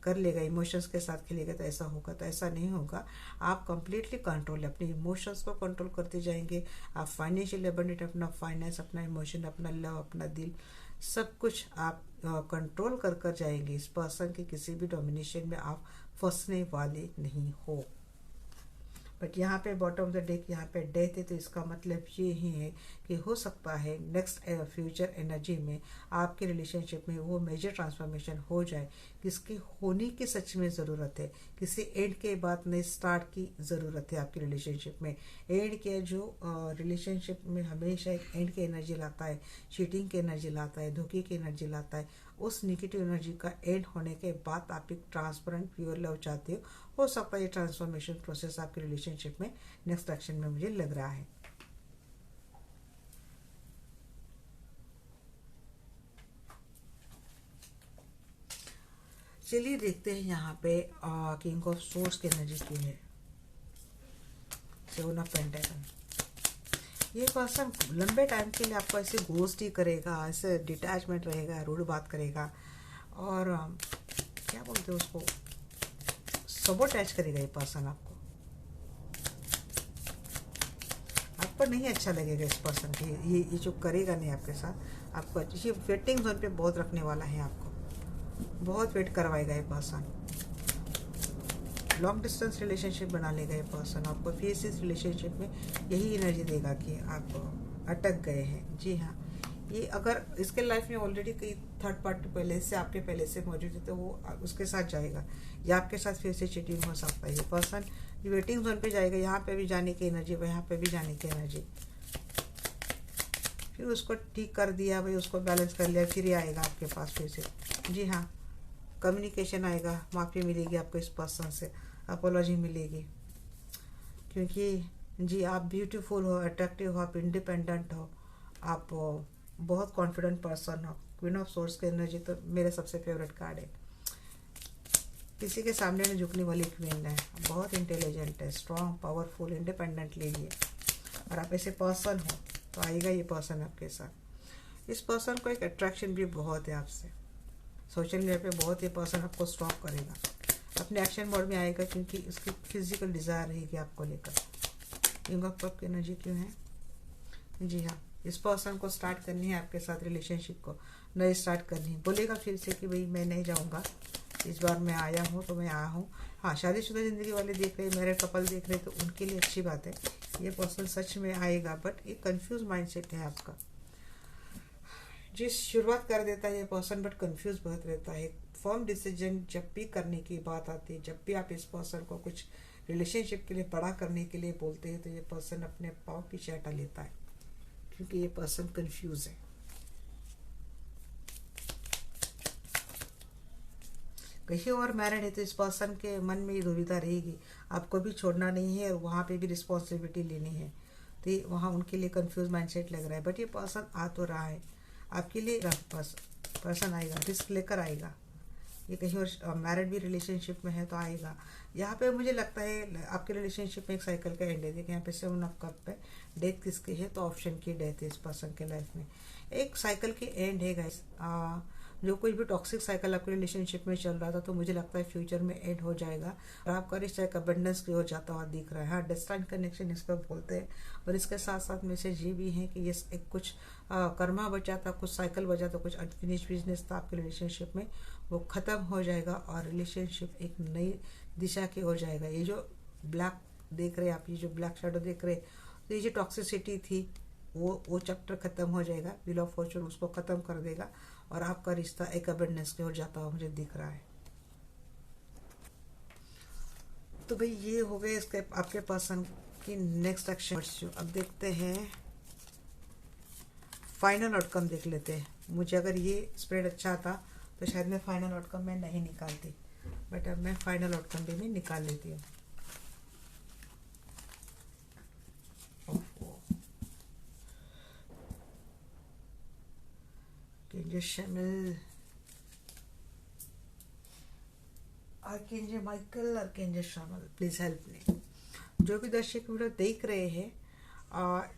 कर लेगा इमोशंस के साथ खेलेगा तो ऐसा होगा, तो ऐसा नहीं होगा। आप कंप्लीटली कंट्रोल अपने इमोशंस को कंट्रोल करते जाएंगे। आप फाइनेंशियल एबंडेंट, अपना फाइनेंस, अपना इमोशन, अपना लव, अपना दिल, सब कुछ आप कंट्रोल कर कर जाएंगे। इस पर्सन के किसी भी डोमिनेशन में आप फंसने वाले नहीं हो। बट यहाँ पे बॉटम ऑफ द डेक यहाँ पे डेथ है, तो इसका मतलब ये ही है कि हो सकता है नेक्स्ट फ्यूचर एनर्जी में आपके रिलेशनशिप में वो मेजर ट्रांसफॉर्मेशन हो जाए, जिसकी होने की सच में ज़रूरत है। किसी एंड के बाद नए स्टार्ट की ज़रूरत है आपकी रिलेशनशिप में। एंड के जो रिलेशनशिप में हमेशा एक एंड की एनर्जी लाता है, चीटिंग की एनर्जी लाता है, धोखे की एनर्जी लाता है। उस निगेटिव एनर्जी का एंड होने के बाद आप एक ट्रांसपेरेंट प्योर लव चाहते हो सकता है ये ट्रांसफॉर्मेशन प्रोसेस आपके रिलेशनशिप में नेक्स्ट एक्शन में मुझे लग रहा है। चलिए देखते हैं यहाँ पे किंग ऑफ सोर्स की एनर्जी की है, सेवन ऑफ पेंटाकल। ये पर्सन लंबे टाइम के लिए आपको ऐसे घोस्ट ही करेगा, ऐसे डिटैचमेंट रहेगा, रूड बात करेगा और क्या बोलते हैं उसको, सबोटैच करेगा ये पर्सन आपको। आपको नहीं अच्छा लगेगा इस पर्सन की, ये जो करेगा नहीं आपके साथ आपको। ये वेटिंग जोन पे बहुत रखने वाला है, आपको बहुत वेट करवाएगा ये पर्सन। लॉन्ग डिस्टेंस रिलेशनशिप बना लेगा ये पर्सन आपको, फिर इस रिलेशनशिप में यही एनर्जी देगा कि आप अटक गए हैं। जी हाँ, ये अगर इसके लाइफ में ऑलरेडी कई थर्ड पार्टी पहले से आपके पहले से मौजूद है तो वो उसके साथ जाएगा, या आपके साथ फिर से चीटिंग हो सकता है। ये पर्सन वेटिंग जोन पे जाएगा, यहाँ पे भी जाने की एनर्जी, यहाँ पे भी जाने की एनर्जी। फिर उसको ठीक कर दिया भाई, उसको बैलेंस कर लिया, फिर ये आएगा आपके पास फिर से। जी हाँ, कम्युनिकेशन आएगा, माफ़ी मिलेगी आपको इस पर्सन से, अपोलॉजी मिलेगी, क्योंकि जी आप ब्यूटीफुल हो, अट्रैक्टिव हो, आप इंडिपेंडेंट हो, आप बहुत कॉन्फिडेंट पर्सन हो। क्वीन ऑफ सोर्स की एनर्जी तो मेरे सबसे फेवरेट कार्ड है। किसी के सामने नहीं झुकने वाली क्वीन है, बहुत इंटेलिजेंट है, स्ट्रॉन्ग, पावरफुल, इंडिपेंडेंट लेडी है। और आप ऐसे पर्सन हो तो आएगा ये पर्सन आपके साथ। इस पर्सन को एक अट्रैक्शन भी बहुत है आपसे, सोशल मीडिया पे बहुत ये पर्सन आपको स्टॉक करेगा, अपने एक्शन मोड में आएगा, क्योंकि उसकी फिजिकल डिज़ायर रहेगी आपको लेकर। किंग ऑफ कप की एनर्जी क्यों है? जी हाँ, इस पर्सन को स्टार्ट करनी है आपके साथ, रिलेशनशिप को नई स्टार्ट करनी है। बोलेगा फिर से कि भाई मैं नहीं जाऊँगा, इस बार मैं आया हूँ तो मैं आया हूँ। हाँ, शादीशुदा ज़िंदगी वाले देख रहे, मेरे कपल देख रहे तो उनके लिए अच्छी बात है, ये पर्सन सच में आएगा। बट एक कंफ्यूज माइंडसेट है आपका, जिस शुरुआत कर देता है ये पर्सन बट कंफ्यूज बहुत रहता है। फर्म डिसीजन जब भी करने की बात आती है, जब भी आप इस पर्सन को कुछ रिलेशनशिप के लिए बड़ा करने के लिए बोलते हैं तो ये पर्सन अपने पाँव पीछे हटा लेता है, क्योंकि ये पर्सन कंफ्यूज है। कहीं और मैरिड है तो इस पर्सन के मन में ये दुविधा रहेगी, आपको भी छोड़ना नहीं है और वहाँ पे भी रिस्पॉन्सिबिलिटी लेनी है, तो वहाँ उनके लिए कंफ्यूज माइंडसेट लग रहा है। बट ये पर्सन आ तो रहा है आपके लिए, पर्सन आएगा, रिस्क लेकर आएगा। ये कहीं और मैरिड भी रिलेशनशिप में है तो आएगा। यहाँ पे मुझे लगता है आपके रिलेशनशिप में एक साइकिल का एंड है। देखिए यहाँ पे 7 ऑफ कप पे डेथ किसकी है, तो ऑप्शन की डेथ है इस पर्सन के लाइफ में। एक साइकिल की एंड है गाइस। जो कोई भी टॉक्सिक साइकिल आपके रिलेशनशिप में चल रहा था तो मुझे लगता है फ्यूचर में एंड हो जाएगा और आपका रिश्ता एक अबंडेंस की ओर जाता हुआ दिख रहा है। हाँ, डेस्टाइन कनेक्शन इसको बोलते हैं। और इसके साथ साथ मैसेज ये भी है कि ये एक कुछ कर्मा बचा था, कुछ साइकिल बचा था, कुछ अनफिनिश बिजनेस था आपके रिलेशनशिप में, वो ख़त्म हो जाएगा और रिलेशनशिप एक नई दिशा की ओर जाएगा। ये जो ब्लैक देख रहे हैं आप, ये जो ब्लैक शेडो देख रहे हैं, तो ये जो टॉक्सिसिटी थी वो चैप्टर ख़त्म हो जाएगा। व्हील ऑफ फॉर्चून उसको ख़त्म कर देगा और आपका रिश्ता एक अबंडेंस की ओर जाता हुआ मुझे दिख रहा है। तो भाई ये हो गए इसके आपके पर्सन की नेक्स्ट एक्शन। अब देखते हैं फाइनल आउटकम देख लेते हैं। मुझे अगर ये स्प्रेड अच्छा था तो शायद मैं फाइनल आउटकम में नहीं निकालती, बट अब मैं फाइनल आउटकम भी मैं निकाल लेती हूँ। शामिल आर्कएंजल माइकल, आर्कएंजल शामिल, प्लीज़ हेल्प मी। जो भी दर्शक वीडियो देख रहे हैं,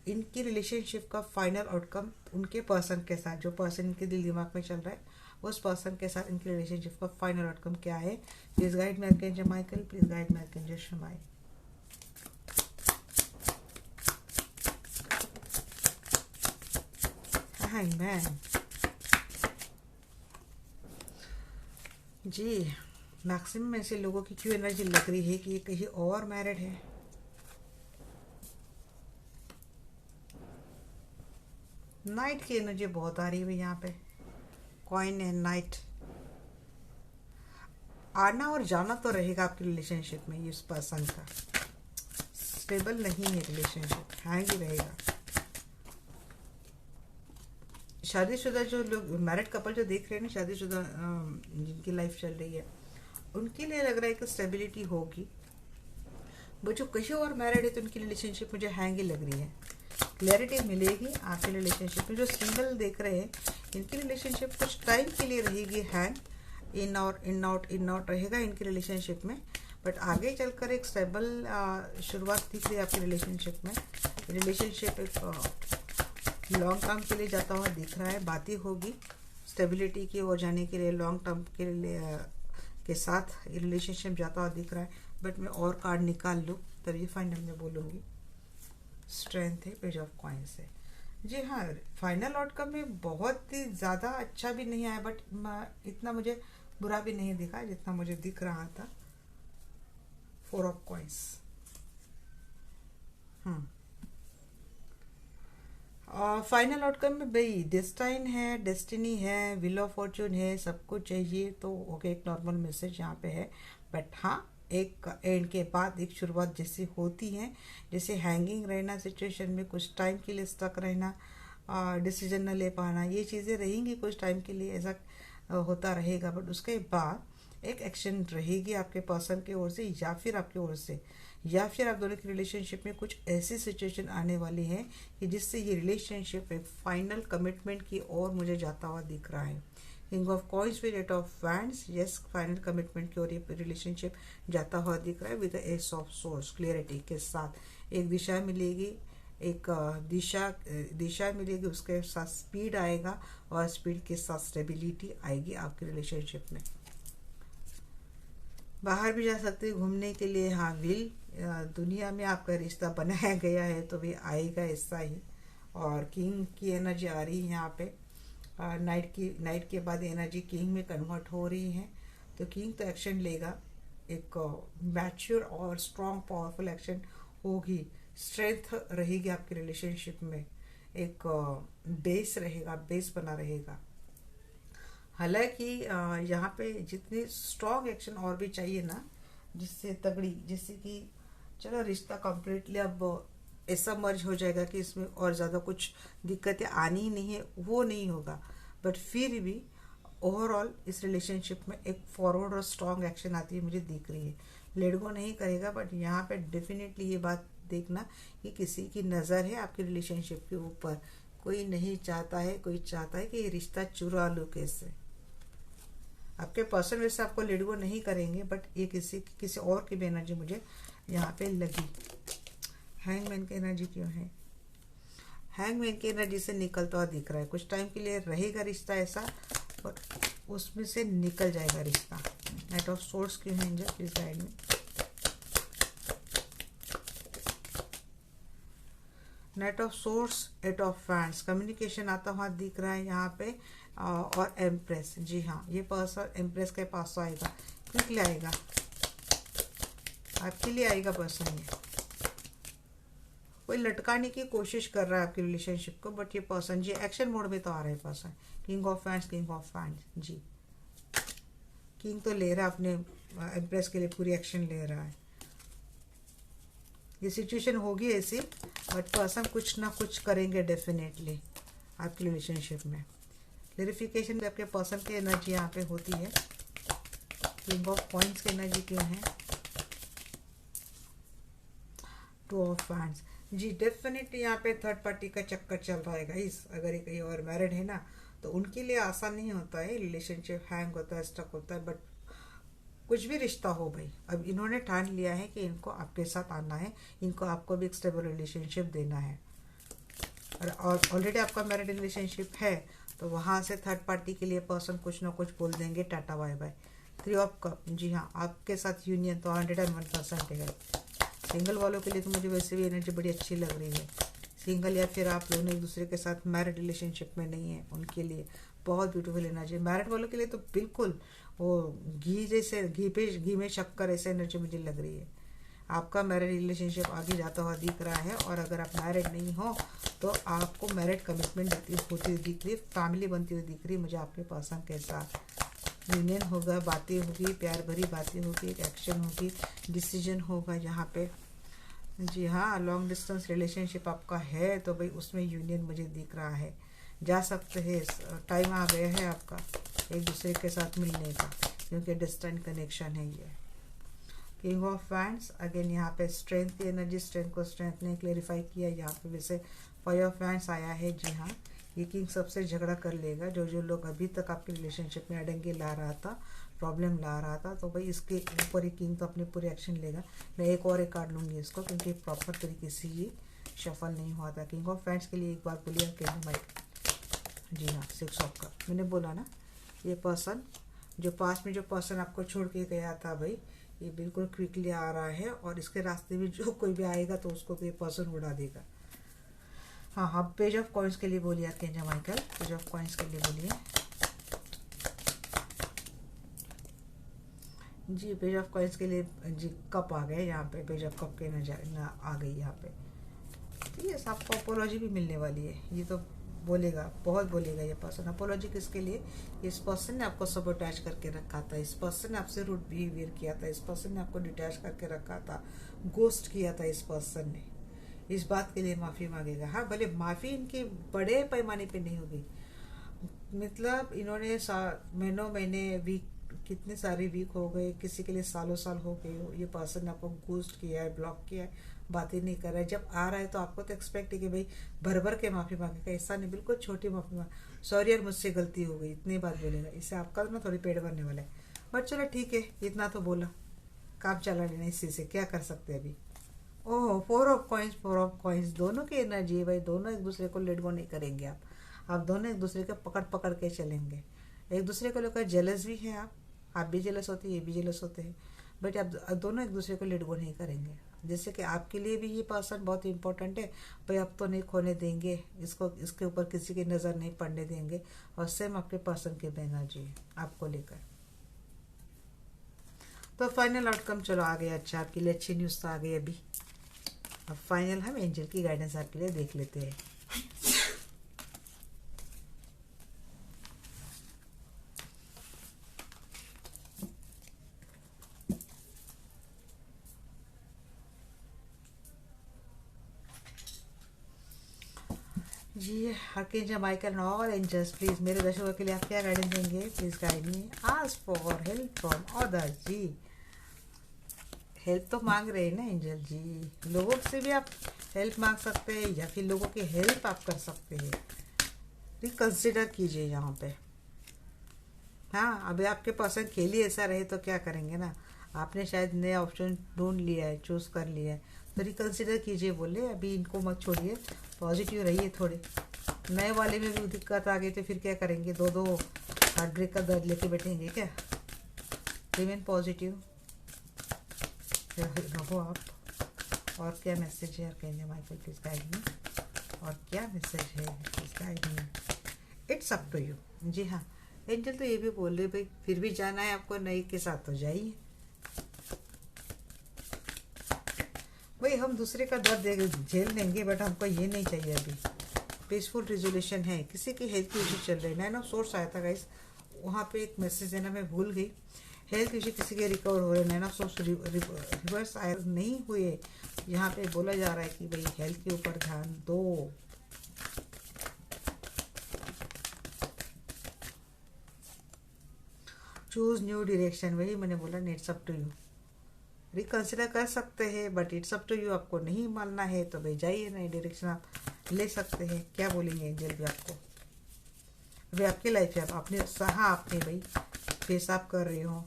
इनकी रिलेशनशिप का फाइनल आउटकम उनके पर्सन के साथ, जो पर्सन इनके दिल दिमाग में चल रहा है, उस पर्सन के साथ इनकी रिलेशनशिप का फाइनल आउटकम क्या है। Please guide me archangel Michael, please guide me archangel Chamuel. Hangman ji, maximum ऐसे लोगों की क्यों एनर्जी लग रही है कि ये कहीं और मैरिड है। नाइट की एनर्जी बहुत आ रही है यहाँ पे, कॉइन एंड नाइट। आना और जाना तो रहेगा आपकी रिलेशनशिप में, इस पर्सन का स्टेबल नहीं है रिलेशनशिप, हैंग ही रहेगा। शादीशुदा जो लोग, मैरिड कपल जो देख रहे हैं ना, शादीशुदा जिनकी लाइफ चल रही है, उनके लिए लग रहा है कि स्टेबिलिटी होगी। वो जो कहीं और मैरिड है तो उनकी रिलेशनशिप मुझे हैंग ही लग रही है। क्लैरिटी मिलेगी आपके रिलेशनशिप में। जो सिंगल देख रहे हैं, इनकी रिलेशनशिप कुछ टाइम के लिए रहेगी hang, in out in out in out रहेगा इनकी रिलेशनशिप में, बट आगे चलकर एक स्टेबल शुरुआत दिख रही है आपकी रिलेशनशिप में। रिलेशनशिप एक लॉन्ग टर्म के लिए जाता हुआ दिख रहा है। बातें होगी स्टेबिलिटी की ओर जाने के लिए, लॉन्ग टर्म के लिए के साथ रिलेशनशिप जाता हुआ दिख रहा है। बट मैं और कार्ड निकाल लूँ तभी फाइनल में बोलूँगी। स्ट्रेंथ है, पेज ऑफ कॉइन्स है। जी हाँ, फाइनल आउटकम में बहुत ही ज़्यादा अच्छा भी नहीं आया, बट इतना मुझे बुरा भी नहीं दिखा जितना मुझे दिख रहा था। 4 ऑफ कॉइन्स। फाइनल आउटकम में भाई डेस्टाइन है, डेस्टिनी है, व्हील ऑफ फॉर्चून है, सब कुछ चाहिए तो ओके, एक नॉर्मल मैसेज यहाँ पे है। बट हाँ, एक एंड के बाद एक शुरुआत जैसी होती है, जैसे हैंगिंग रहना सिचुएशन में, कुछ टाइम के लिए स्टक रहना, डिसीजन न ले पाना, ये चीज़ें रहेंगी कुछ टाइम के लिए, ऐसा होता रहेगा। बट उसके बाद एक एक्शन रहेगी आपके पर्सन की ओर से या फिर आपकी ओर से, या फिर आप दोनों की रिलेशनशिप में कुछ ऐसी सिचुएशन आने वाली है कि जिससे ये रिलेशनशिप एक फाइनल कमिटमेंट की ओर मुझे जाता हुआ दिख रहा है। King of coins with eight of wands, yes, final commitment की ओर ये रिलेशनशिप जाता हुआ दिख रहा है with ace of swords. Clarity के साथ एक दिशा मिलेगी, एक दिशा मिलेगी, उसके साथ स्पीड आएगा और स्पीड के साथ स्टेबिलिटी आएगी आपकी रिलेशनशिप में। बाहर भी जा सकते हैं घूमने के लिए। हाँ, विल दुनिया में आपका रिश्ता बनाया गया है तो भी आएगा ऐसा ही। और किंग की एनर्जी आ रही है यहाँ पे। नाइट के बाद एनर्जी किंग में कन्वर्ट हो रही है, तो किंग तो एक्शन लेगा, एक मैच्योर और स्ट्रॉन्ग पावरफुल एक्शन होगी। स्ट्रेंथ रहेगी आपकी रिलेशनशिप में, एक बेस रहेगा, बेस बना रहेगा। हालांकि यहाँ पे जितनी स्ट्रॉन्ग एक्शन और भी चाहिए ना, जिससे तगड़ी, जिससे कि चलो रिश्ता कम्प्लीटली अब ऐसा मर्ज हो जाएगा कि इसमें और ज़्यादा कुछ दिक्कतें आनी ही नहीं है, वो नहीं होगा। बट फिर भी ओवरऑल इस रिलेशनशिप में एक फॉरवर्ड और स्ट्रॉन्ग एक्शन आती है मुझे दिख रही है। लेट गो नहीं करेगा, बट यहाँ पे डेफिनेटली ये बात देखना कि किसी की नज़र है आपकी रिलेशनशिप के ऊपर। कोई नहीं चाहता है, कोई चाहता है कि ये रिश्ता चुरा लो कैसे। आपके पर्सन वैसे आपको लेट गो नहीं करेंगे, बट ये किसी और की भी एनर्जी मुझे यहाँ पे लगी। हैंगमैन की एनर्जी क्यों है? हैंगमैन की एनर्जी से निकलता हुआ दिख रहा है। कुछ टाइम के लिए रहेगा रिश्ता ऐसा, और उसमें से निकल जाएगा रिश्ता। नाइट ऑफ सोर्ड्स क्यों है angel, please guide me. Knight of swords, eight of wands, communication आता हुआ दिख रहा है यहाँ पे। और एम्प्रेस, जी हाँ, ये पर्सन एम्प्रेस के पास तो आएगा। क्यों लिए आएगा? आपके लिए आएगा पर्सन। ये कोई लटकाने की कोशिश कर रहा है आपकी रिलेशनशिप को, बट ये पर्सन जी एक्शन मोड में तो आ रहा है person. King of wands, king of wands, जी किंग तो ले रहा है अपने एम्प्रेस के लिए, पूरी एक्शन ले रहा है। ये सिचुएशन होगी ऐसी, बट पर्सन कुछ ना कुछ करेंगे डेफिनेटली। आपकी रिलेशनशिप में। क्लेरिफिकेशन आपके पर्सन की एनर्जी यहाँ पे होती है। किंग ऑफ कॉइंस की एनर्जी क्यों है? Two of wands. जी डेफिनेटली यहाँ पे थर्ड पार्टी का चक्कर चल रहा है गाइस। अगर ये कहीं और मैरिड है ना तो उनके लिए आसान नहीं होता है, रिलेशनशिप हैंग होता है, स्टक होता है। बट कुछ भी रिश्ता हो भाई, अब इन्होंने ठान लिया है कि इनको आपके साथ आना है, इनको आपको भी एक स्टेबल रिलेशनशिप देना है। और ऑलरेडी आपका मैरिड रिलेशनशिप है तो वहाँ से थर्ड पार्टी के लिए पर्सन कुछ ना कुछ बोल देंगे, tata bye bye. 3 of cup, जी हाँ, आपके साथ यूनियन तो 101% है। सिंगल वालों के लिए तो मुझे वैसे भी एनर्जी बड़ी अच्छी लग रही है। सिंगल या फिर आप दोनों एक दूसरे के साथ मैरिड रिलेशनशिप में नहीं है, उनके लिए बहुत ब्यूटीफुल एनर्जी। मैरिड वालों के लिए तो बिल्कुल वो घी जैसे, घी में शक्कर ऐसे एनर्जी मुझे लग रही है। आपका मैरिड रिलेशनशिप आगे जाता हुआ दिख रहा है। और अगर आप मैरिड नहीं हो तो आपको मैरिड कमिटमेंट होती हुई दिख रही है, फैमिली बनती हुई दिख रही है मुझे आपके पर्सन के साथ। यूनियन होगा, बातें होगी, प्यार भरी बातें होगी, एक एक्शन होगी, डिसीजन होगा यहाँ पे। जी हाँ, लॉन्ग डिस्टेंस रिलेशनशिप आपका है तो भाई उसमें यूनियन मुझे दिख रहा है। जा सकते हैं, टाइम आ गया है आपका एक दूसरे के साथ मिलने का, क्योंकि डिस्टेंट कनेक्शन है ये। किंग ऑफ वैंड्स अगेन यहाँ पे स्ट्रेंथ की एनर्जी, स्ट्रेंथ को स्ट्रेंथ ने क्लेरिफाई किया। यहाँ पे वैसे 5 ऑफ वैंड्स आया है। जी हाँ, ये किंग सबसे झगड़ा कर लेगा। जो जो लोग अभी तक आपके रिलेशनशिप में अड़ंगे ला रहा था, प्रॉब्लम ला रहा था, तो भाई इसके ऊपर ही किंग तो अपने पूरे एक्शन लेगा। मैं एक और एक कार्ड लूँगी इसको, क्योंकि प्रॉपर तरीके से ये शफल नहीं हुआ था। किंग ऑफ वैंड्स के लिए एक बार बोलिए केंद्र माइक। जी हाँ, 6 ऑफ कप। मैंने बोला ना, ये पर्सन जो पास में जो पर्सन आपको छोड़ के गया था भाई, ये बिल्कुल क्विकली आ रहा है। और इसके रास्ते में जो कोई भी आएगा तो उसको ये पर्सन उड़ा देगा। हाँ हाँ, पेज ऑफ कॉइन्स के लिए बोलिए केंजा माइकल, पेज ऑफ कॉइन्स के लिए बोलिए। जी पेज ऑफ कॉइन्स के लिए जी कप आ गए यहाँ पे, पेज ऑफ कप के ना आ गई यहाँ पे। तो ये आपको अपोलॉजी भी मिलने वाली है। ये तो बोलेगा, बहुत बोलेगा ये पर्सन। अपोलॉजी किसके लिए? इस पर्सन ने आपको सबोटैच करके रखा था, इस पर्सन ने आपसे रूड बिहेवियर किया था, इस पर्सन ने आपको डिटैच करके रखा था, गोस्ट किया था इस पर्सन ने। इस बात के लिए माफ़ी मांगेगा। हाँ, भले माफ़ी इनकी बड़े पैमाने पे नहीं होगी, मतलब इन्होंने महीनों महीने वीक, कितने सारे वीक हो गए, किसी के लिए सालों साल हो गए, ये पर्सन ने आपको गोस्ट किया है, ब्लॉक किया है, बातें नहीं कर रहा है। जब आ रहा है तो आपको तो एक्सपेक्ट है कि भाई भर भर के माफ़ी मांगेगा। ऐसा नहीं, बिल्कुल छोटी माफ़ी मांग, सॉरी यार मुझसे गलती हो गई, इतनी बात बोलेगा। इससे आपका ना थोड़ी पेट भरने वाला है। बट चलो ठीक है, इतना तो बोला, काम चला लेना, इसी से क्या कर सकते हैं अभी। ओह, 4 ऑफ कॉइन्स, 4 ऑफ कॉइन्स, दोनों की एनर्जी है भाई। दोनों एक दूसरे को लेट गो नहीं करेंगे आप दोनों एक दूसरे को पकड़ पकड़ के चलेंगे। एक दूसरे को लेकर जेलस भी हैं आप भी जेलस होते हैं, ये भी जेलस होते हैं। बट आप दोनों एक दूसरे को लेट गो नहीं करेंगे। जैसे कि आपके लिए भी ये पर्सन बहुत इंपॉर्टेंट है भाई, आप तो नहीं खोने देंगे इसको, इसके ऊपर किसी की नज़र नहीं पड़ने देंगे। और सेम आपके पर्सन की भी एनर्जी है आपको लेकर। तो फाइनल आउटकम चलो आ गया। अच्छा, आपके लिए अच्छी न्यूज़ तो आ गई अभी। अब फाइनल हम एंजल की गाइडेंस आपके लिए देख लेते हैं। जी आर्कएंजल माइकल और एंजल्स, प्लीज मेरे दर्शकों के लिए आप क्या गाइडेंस देंगे? Please guide me. Ask for help from others. जी हेल्प तो मांग रहे हैं ना एंजल जी, लोगों से भी आप हेल्प मांग सकते हैं या फिर लोगों की हेल्प आप कर सकते हैं। रिकंसिडर कीजिए यहाँ पे। हाँ, अभी आपके पर्सन के लिए ऐसा रहे तो क्या करेंगे ना, आपने शायद नया ऑप्शन ढूंढ लिया है, चूज कर लिया है, तो रिकंसिडर कीजिए। बोले अभी इनको मत छोड़िए, पॉजिटिव रहिए थोड़े। नए वाले में भी दिक्कत आ गई तो फिर क्या करेंगे? दो दो हार्ट ब्रेक का दर्द लेके बैठेंगे क्या? रिमेन पॉजिटिव रहो आप। और क्या मैसेज है archangel Michael, please guide me. और क्या मैसेज है, please guide me. It's up to you. जी हाँ, एंजल तो ये भी बोल रहे भाई, फिर भी जाना है आपको नई के साथ तो जाइए भाई। हम दूसरे का दर्द झेल लेंगे, बट हमको ये नहीं चाहिए अभी। पीसफुल रिजोल्यूशन है। किसी की हेल्थ की इशू चल रही है। 9 ऑफ सोर्स आया था गाइस, वहाँ पे एक मैसेज देना मैं भूल गई। हेल्थ इशू किसी के रिकवर हो रहे हैं। 9 ऑफ सोर्स रिवर्स आए नहीं हुए। यहाँ पे बोला जा रहा है कि भाई हेल्थ के ऊपर ध्यान दो। चूज न्यू डायरेक्शन, वही मैंने बोला, it's up to you. Reconsider कर सकते हैं but it's up to you. आपको नहीं मानना है तो भाई जाइए, नई डायरेक्शन आप ले सकते हैं। क्या बोलेंगे एंजल भी आपको? अभी आपकी लाइफ है, अब आपने सहा, आपने भाई फेस आप कर रहे हो,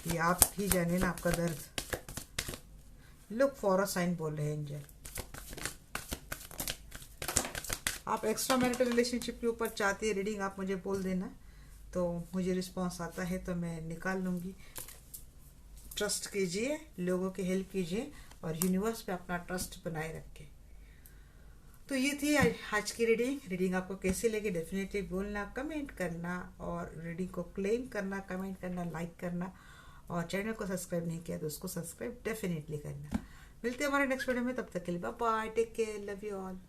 ये आप ही जाने ना आपका दर्द। लुक फॉर अ साइन बोल रहे हैं एंजल। आप एक्स्ट्रा मैरिटल रिलेशनशिप के ऊपर चाहते हैं रीडिंग, आप मुझे बोल देना, तो मुझे रिस्पॉन्स आता है तो मैं निकाल लूँगी। ट्रस्ट कीजिए, लोगों की हेल्प कीजिए और यूनिवर्स पे अपना ट्रस्ट बनाए रखें। तो ये थी आज की रीडिंग आपको कैसी लगी डेफिनेटली बोलना, कमेंट करना, और रीडिंग को क्लेम करना, कमेंट करना, लाइक करना, और चैनल को सब्सक्राइब नहीं किया तो उसको सब्सक्राइब डेफिनेटली करना। मिलते हैं हमारे नेक्स्ट वीडियो में, तब तक के लिए bye bye, take care, love you all.